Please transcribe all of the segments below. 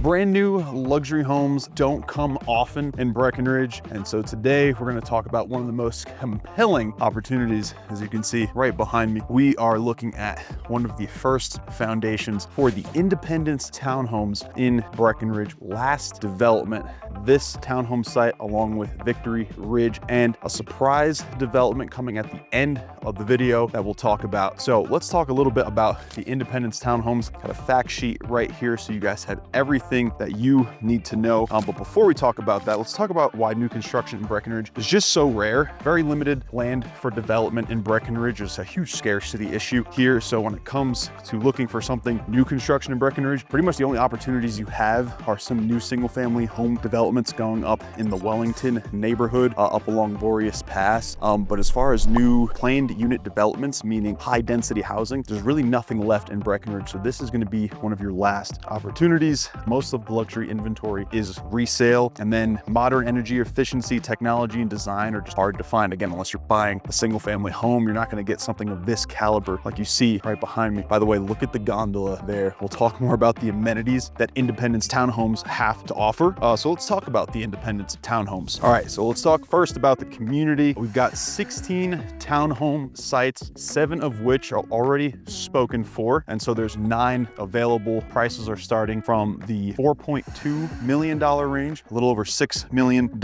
Brand new luxury homes don't come often in Breckenridge, and so today we're going to talk about one of the most compelling opportunities. As you can see right behind me, we are looking at one of the first foundations for the Independence townhomes in Breckenridge. Last development, this townhome site along with Victory Ridge, and a surprise development coming at the end of the video that we'll talk about. So let's talk a little bit about the Independence townhomes. Got a fact sheet right here so you guys have everything that you need to know. But before we talk about that, let's talk about why new construction in Breckenridge is just so rare. Very limited land for development in Breckenridge. There's a huge scarcity issue here. So when it comes to looking for something new construction in Breckenridge, pretty much the only opportunities you have are some new single family home developments going up in the Wellington neighborhood, up along Boreas Pass. But as far as new planned unit developments, meaning high density housing, there's really nothing left in Breckenridge. So this is going to be one of your last opportunities. Most of the luxury inventory is resale, and then modern energy efficiency, technology, and design are just hard to find. Again, unless you're buying a single family home, you're not going to get something of this caliber like you see right behind me. By the way, look at the gondola there. We'll talk more about the amenities that Independence townhomes have to offer. So let's talk about the Independence townhomes. All right, so let's talk first about the community. We've got 16 townhome sites, 7 of which are already spoken for. And so there's 9 available. Prices are starting from the $4.2 million range, a little over $6 million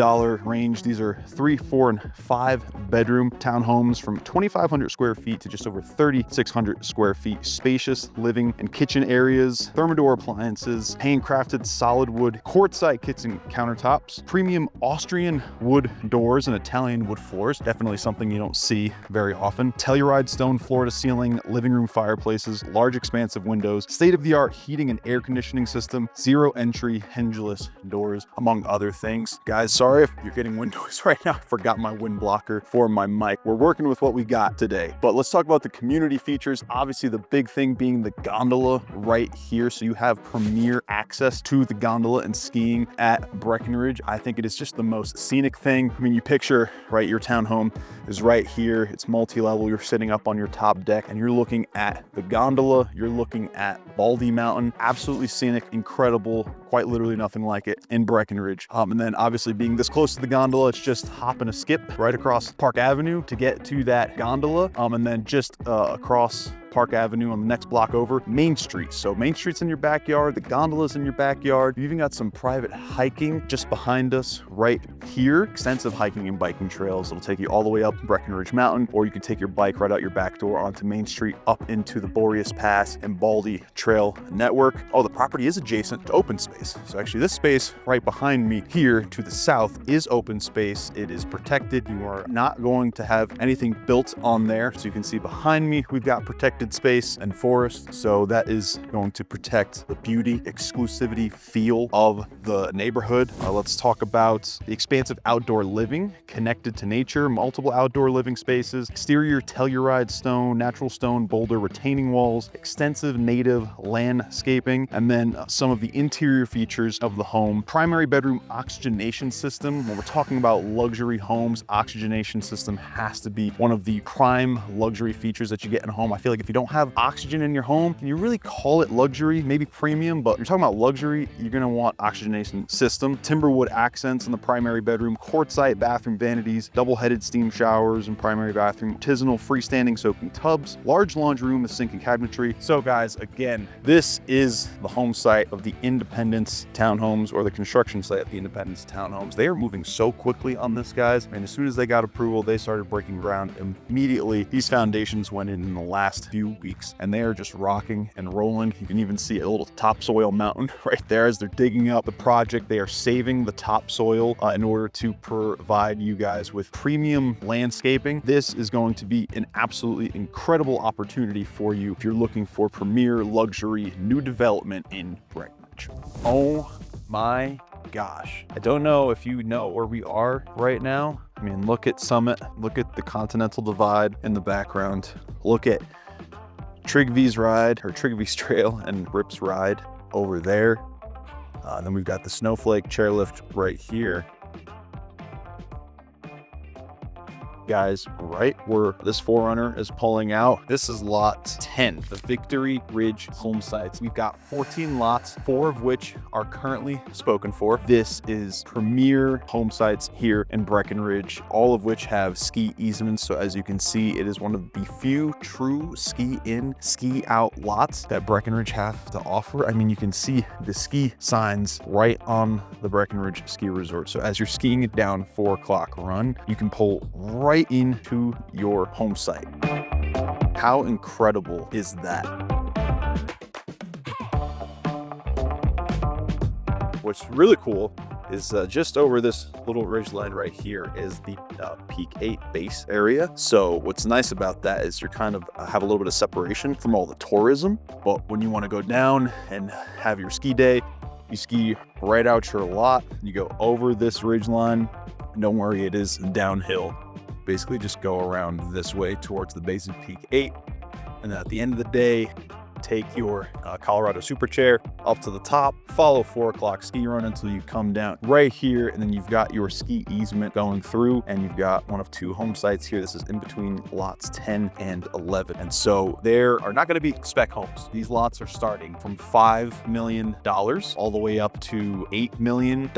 range. These are 3, 4, and 5 bedroom townhomes from 2,500 square feet to just over 3,600 square feet. Spacious living and kitchen areas, Thermador appliances, handcrafted solid wood quartzite kitchen countertops, premium Austrian wood doors and Italian wood floors. Definitely something you don't see very often. Telluride stone floor to ceiling living room fireplaces, large expansive windows, state-of-the-art heating and air conditioning system, zero entry hingeless doors, among other things. Guys, sorry if you're getting wind noise right now. I forgot my wind blocker for my mic. We're working with what we got today. But let's talk about the community features. Obviously, the big thing being the gondola right here. So you have premier access to the gondola and skiing at Breckenridge. I think it is just the most scenic thing. I mean, you picture, right, your townhome is right here. It's multi-level. You're sitting up on your top deck and you're looking at the gondola. You're looking at Baldy Mountain. Absolutely scenic, incredible, quite literally nothing like it in Breckenridge. And then obviously being this close to the gondola, it's just hop and a skip right across Park Avenue to get to that gondola. And then just across Park Avenue on the next block over, Main Street. So Main Street's in your backyard, the gondola's in your backyard. You even got some private hiking just behind us right here. Extensive hiking and biking trails. It'll take you all the way up Breckenridge Mountain, or you can take your bike right out your back door onto Main Street up into the Boreas Pass and Baldy Trail network. Oh, the property is adjacent to open space. So actually this space right behind me here to the south is open space. It is protected. You are not going to have anything built on there. So you can see behind me, we've got protected space and forest. So that is going to protect the beauty, exclusivity, feel of the neighborhood. Let's talk about the expansive outdoor living connected to nature, multiple outdoor living spaces, exterior Telluride stone, natural stone boulder retaining walls, extensive native landscaping, and then some of the interior features of the home. Primary bedroom oxygenation system. When we're talking about luxury homes, oxygenation system has to be one of the prime luxury features that you get in a home. I feel like if you don't have oxygen in your home, can you really call it luxury? Maybe premium, but you're talking about luxury, you're gonna want oxygenation system. Timberwood accents in the primary bedroom, quartzite bathroom vanities, double-headed steam showers in primary bathroom, artisanal freestanding soaking tubs, large laundry room with sink and cabinetry. So guys, again, this is the home site of the Independence townhomes, or the construction site of the Independence townhomes. They are moving so quickly on this, guys. I mean, as soon as they got approval, they started breaking ground immediately. These foundations went in the last few weeks and they are just rocking and rolling. You can even see a little topsoil mountain right there as they're digging up the project. They are saving the topsoil in order to provide you guys with premium landscaping. This is going to be an absolutely incredible opportunity for you if you're looking for premier luxury new development in Breckenridge. Oh my gosh. I don't know if you know where we are right now. I mean, look at Summit, look at the Continental Divide in the background. Look at Trigby's Ride, or Trigby's Trail, and Rip's Ride over there. Then we've got the Snowflake chairlift right here. guys, right where this 4Runner is pulling out, this is lot 10, the Victory Ridge home sites. We've got 14 lots, 4 of which are currently spoken for. This is premier home sites here in Breckenridge, all of which have ski easements. So as you can see, it is one of the few true ski in, ski out lots that Breckenridge have to offer. I mean, you can see the ski signs right on the Breckenridge ski resort. So as you're skiing it down 4 o'clock run, you can pull right into your home site. How incredible is that? What's really cool is just over this little ridge line right here is the Peak 8 base area. So what's nice about that is you're kind of have a little bit of separation from all the tourism. But when you want to go down and have your ski day, you ski right out your lot. You go over this ridge line. And don't worry, it is downhill. Basically just go around this way towards the base of Peak 8. And then at the end of the day, take your Colorado Super Chair up to the top, follow 4 o'clock ski run until you come down right here, and then you've got your ski easement going through, and you've got one of 2 home sites here. This is in between lots 10 and 11. And so there are not going to be spec homes. These lots are starting from $5 million all the way up to $8 million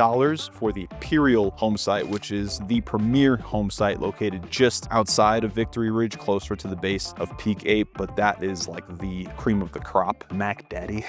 for the Imperial home site, which is the premier home site located just outside of Victory Ridge, closer to the base of Peak 8, but that is like the cream of the crop, Mac Daddy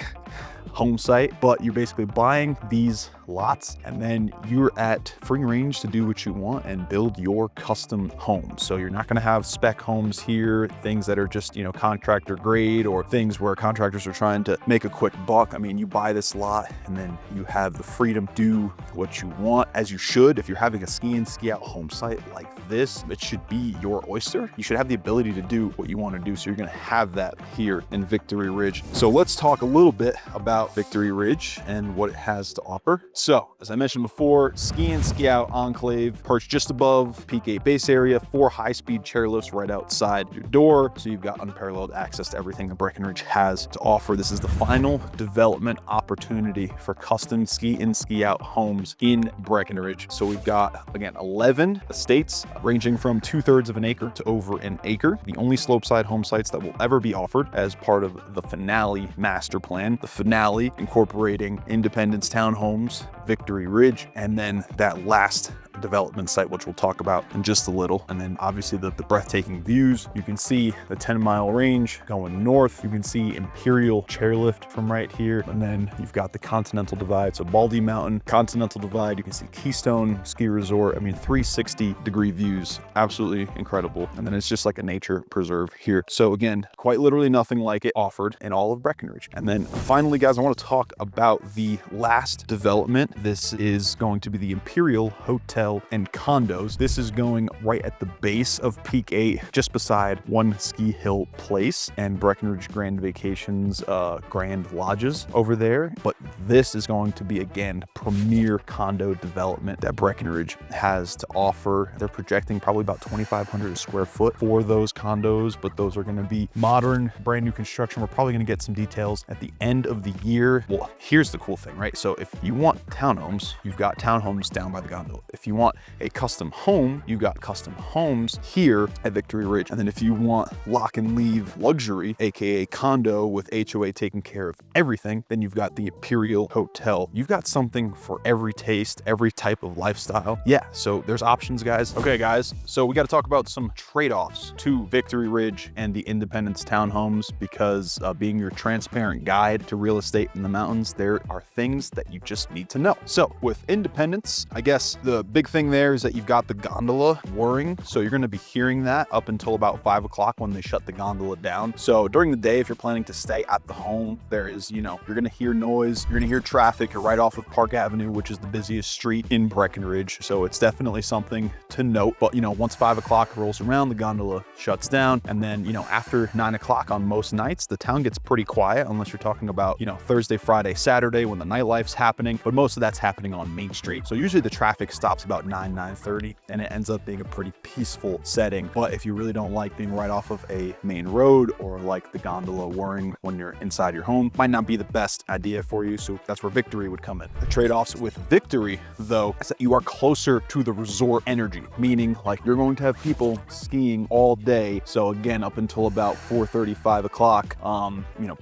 home site. But you're basically buying these lots and then you're at free range to do what you want and build your custom home. So you're not going to have spec homes here, things that are just, you know, contractor grade, or things where contractors are trying to make a quick buck. I mean, you buy this lot and then you have the freedom to do what you want, as you should. If you're having a ski in, ski out home site like this, it should be your oyster. You should have the ability to do what you want to do. So you're going to have that here in Victory Ridge. So let's talk a little bit about Victory Ridge and what it has to offer. So as I mentioned before, ski in, ski out enclave, perched just above Peak 8 base area, 4 high-speed chairlifts right outside your door. So you've got unparalleled access to everything that Breckenridge has to offer. This is the final development opportunity for custom ski in, ski out homes in Breckenridge. So we've got, again, 11 estates ranging from 2/3 of an acre to over an acre. The only slopeside home sites that will ever be offered as part of the Finale master plan. The Finale incorporating Independence Townhomes, Victory Ridge, and then that last development site, which we'll talk about in just a little. And then obviously the breathtaking views. You can see the 10-mile range going north. You can see Imperial chairlift from right here. And then you've got the Continental Divide. So Baldy Mountain, Continental Divide. You can see Keystone Ski Resort. I mean, 360-degree views. Absolutely incredible. And then it's just like a nature preserve here. So again, quite literally nothing like it offered in all of Breckenridge. And then finally, guys, I want to talk about the last development. This is going to be the Imperial Hotel and condos. This is going right at the base of Peak 8, just beside One Ski Hill Place and Breckenridge Grand Vacations Grand Lodges over there. But this is going to be, again, premier condo development that Breckenridge has to offer. They're projecting probably about 2,500 square foot for those condos, but those are going to be modern, brand new construction. We're probably going to get some details at the end of the year. Well, here's the cool thing, right? So if you want townhomes, you've got townhomes down by the gondola. If you want a custom home, you've got custom homes here at Victory Ridge. And then if you want lock and leave luxury, aka condo with HOA taking care of everything, then you've got the Imperial Hotel. You've got something for every taste, every type of lifestyle. Yeah, so there's options, guys. Okay, guys, so we got to talk about some trade-offs to Victory Ridge and the Independence Townhomes, because being your transparent guide to real estate in the mountains, there are things that you just need to know. So with Independence, I guess the big thing there is that you've got the gondola whirring. So you're going to be hearing that up until about 5 o'clock when they shut the gondola down. So during the day, if you're planning to stay at the home, there is, you know, you're going to hear noise, you're going to hear traffic. You're right off of Park Avenue, which is the busiest street in Breckenridge. So it's definitely something to note. But, you know, once 5 o'clock rolls around, the gondola shuts down. And then, you know, after 9 o'clock on most nights, the town gets pretty quiet, unless you're talking about, you know, Thursday, Friday, Saturday when the nightlife's happening. But most of that's happening on Main Street. So usually the traffic stops about about 9:30, and it ends up being a pretty peaceful setting. But if you really don't like being right off of a main road or like the gondola whirring when you're inside your home, might not be the best idea for you. So that's where Victory would come in. The trade-offs with Victory, though, is that you are closer to the resort energy, meaning like you're going to have people skiing all day. So again, up until about 4:30, 5 o'clock,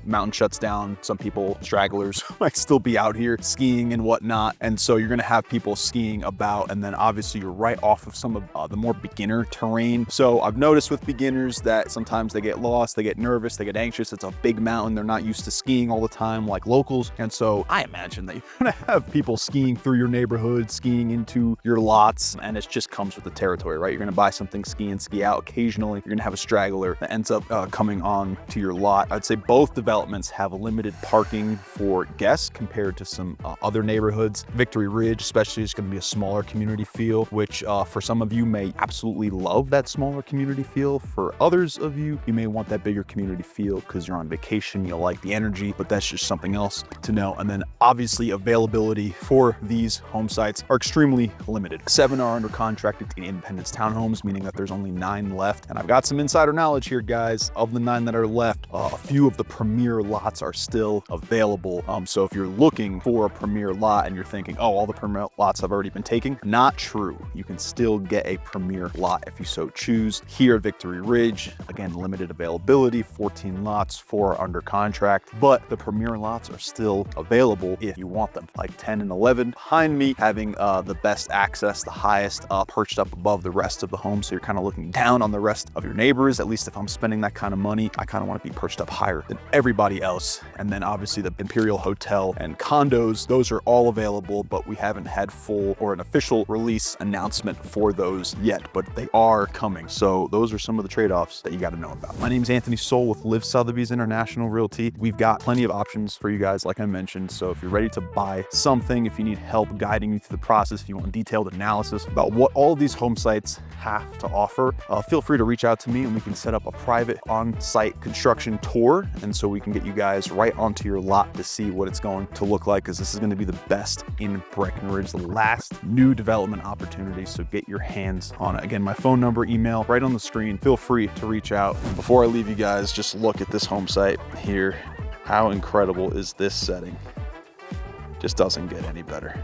mountain shuts down. Some people, stragglers, might still be out here skiing and whatnot. And so you're going to have people skiing about. And then obviously you're right off of some of the more beginner terrain. So I've noticed with beginners that sometimes they get lost, they get nervous, they get anxious. It's a big mountain. They're not used to skiing all the time like locals. And so I imagine that you're going to have people skiing through your neighborhood, skiing into your lots. And it just comes with the territory, right? You're going to buy something, ski in, ski out. Occasionally, you're going to have a straggler that ends up coming on to your lot. I'd say both developments have limited parking for guests compared to some other neighborhoods. Victory Ridge especially is going to be a smaller community feel, which for some of you may absolutely love that smaller community feel. For others of you, you may want that bigger community feel because you're on vacation, you'll like the energy, but that's just something else to know. And then obviously availability for these home sites are extremely limited. 7 are under contract at Independence Townhomes, meaning that there's only 9 left. And I've got some insider knowledge here, guys. Of the 9 that are left, a few of the premier lots are still available. So if you're looking for a premier lot and you're thinking, oh, all the premier lots have already been taken, not true. You can still get a premier lot if you so choose. Here at Victory Ridge, again, limited availability, 14 lots, 4 are under contract, but the premier lots are still available if you want them. Like 10 and 11 behind me, having the best access, the highest, perched up above the rest of the home. So you're kind of looking down on the rest of your neighbors. At least if I'm spending that kind of money, I kind of want to be perched up higher than everybody else. And then obviously the Imperial Hotel and condos, those are all available, but we haven't had full or an official release announcement for those yet, but they are coming. So those are some of the trade-offs that you got to know about. My name is Anthony Soul with Live Sotheby's International Realty. We've got plenty of options for you guys, like I mentioned. So if you're ready to buy something, if you need help guiding you through the process, if you want detailed analysis about what all of these home sites have to offer, feel free to reach out to me and we can set up a private on-site construction tour. And so we can get you guys right onto your lot to see what it's going to look like, because this is going to be the best in Breckenridge, the last new development opportunity. So get your hands on it. Again, my phone number, email right on the screen. Feel free to reach out. Before I leave you guys, just look at this home site here. How incredible is this setting? Just doesn't get any better.